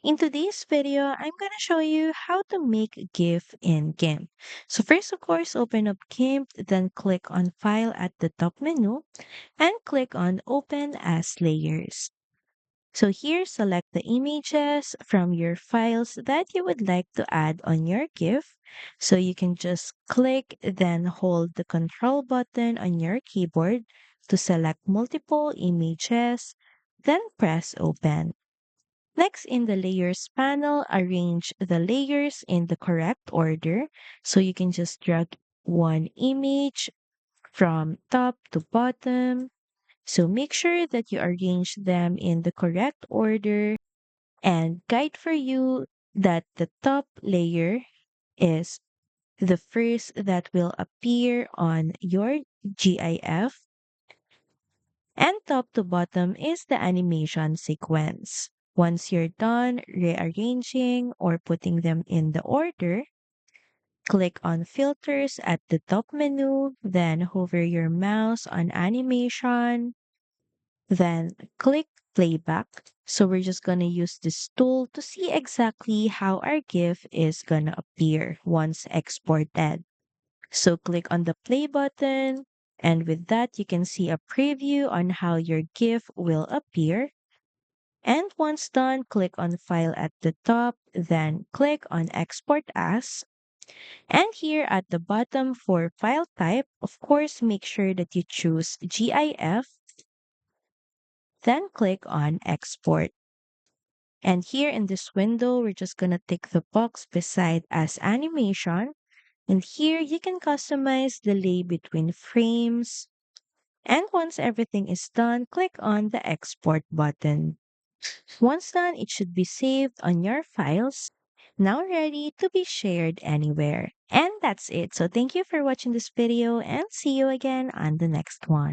In today's video, I'm going to show you how to make a GIF in GIMP. So first, of course, open up GIMP, then click on File at the top menu and click on Open as Layers. So here, select the images from your files that you would like to add on your GIF. So you can just click, then hold the Control button on your keyboard to select multiple images, then press Open. Next, in the Layers panel, arrange the layers in the correct order. So you can just drag one image from top to bottom. So make sure that you arrange them in the correct order and guide for you that the top layer is the first that will appear on your GIF and top to bottom is the animation sequence. Once you're done rearranging or putting them in the order, click on Filters at the top menu, then hover your mouse on Animation, then click Playback. So we're just going to use this tool to see exactly how our GIF is going to appear once exported. So click on the play button, and with that, you can see a preview on how your GIF will appear. And once done, click on File at the top, then click on Export As. And here at the bottom for file type, of course, make sure that you choose GIF, then click on Export. And here in this window, we're just going to tick the box beside as animation. And here you can customize delay between frames. And once everything is done, click on the export button. Once done, it should be saved on your files, now ready to be shared anywhere. And that's it. So thank you for watching this video and see you again on the next one.